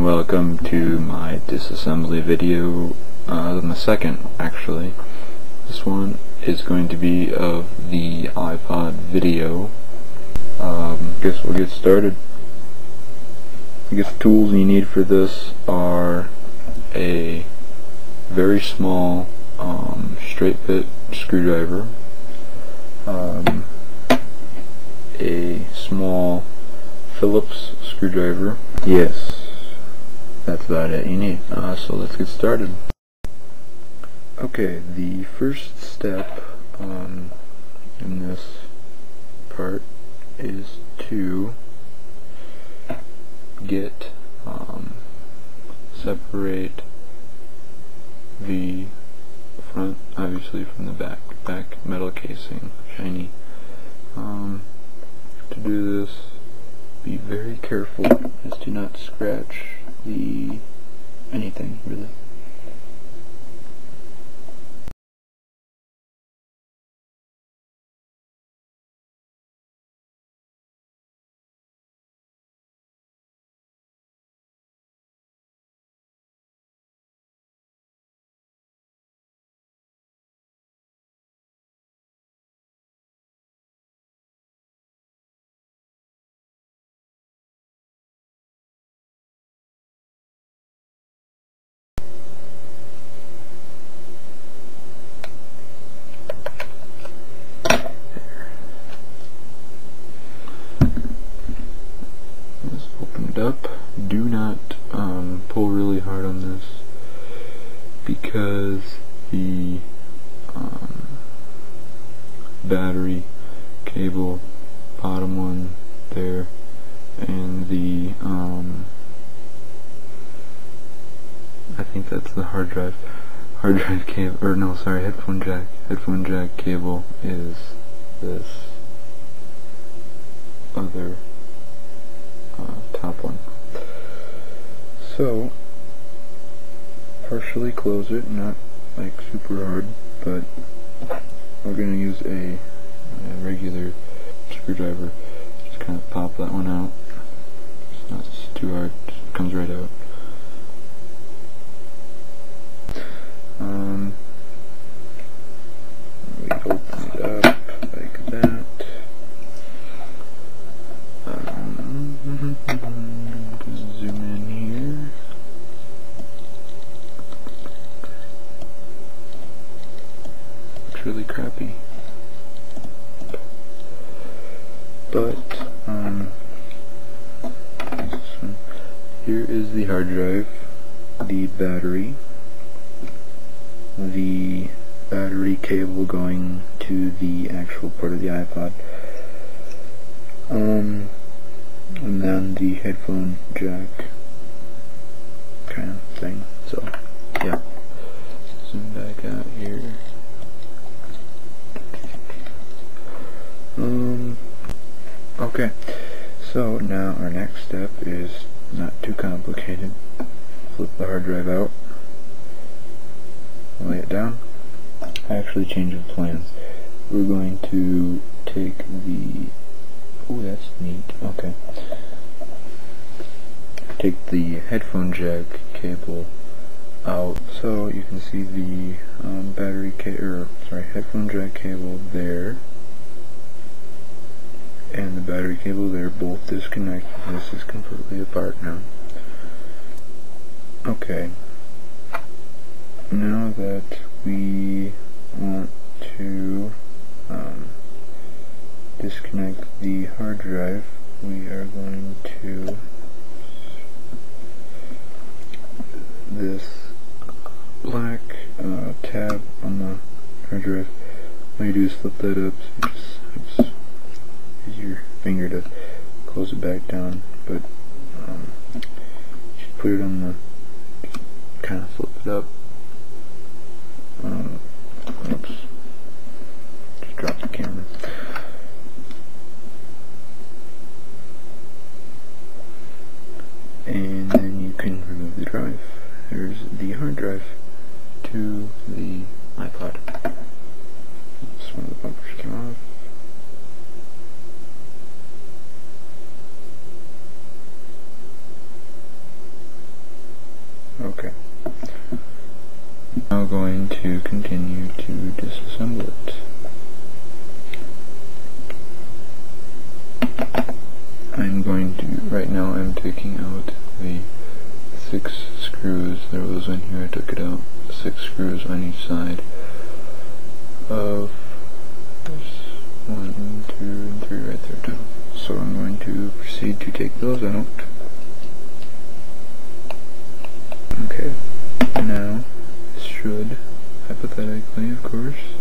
welcome to my disassembly video, my second actually. This one is going to be of the iPod video. Guess we'll get started. I guess the tools you need for this are a very small straight bit screwdriver, a small Phillips screwdriver. Yes, that's about it you need. So let's get started. Okay, the first step in this part is to get separate the front obviously from the back metal casing, shiny. To do this, be very careful as to not scratch anything really. Up. Do not pull really hard on this because the battery cable, bottom one there, and the I think that's the hard drive cable, or no, sorry, headphone jack cable is this other top one. So partially close it, not like super hard, but we're going to use a regular screwdriver. Just kind of pop that one out. It's not too hard, it comes right out. We open it up like that. Zoom in here. Looks really crappy, but here is the hard drive, the battery cable going to the actual part of the iPod, and then the headphone jack kind of thing. So yeah, zoom back out here. Okay, so now our next step is not too complicated. Flip the hard drive out, lay it down. I actually changed the plans. We're going to take the, oh, that's neat, okay. Take the headphone jack cable out, so you can see the headphone jack cable there and the battery cable there, both disconnected. This is completely apart now. Okay, now that we want to disconnect the hard drive, we are going to this black tab on the hard drive. All you do is flip that up, so you just use your finger to close it back down, but you should put it on the, kind of flip it up. Oops, just dropped the camera. And then you can remove the drive. There's the hard drive to the iPod. Just one of the bumpers came off. Okay. Now going to continue to disassemble it. Right now I'm taking out the 6 screws. There was in here, I took it out. 6 screws on each side of this 1, 2, and 3 right there too. So I'm going to proceed to take those out. Okay, now this should, hypothetically of course,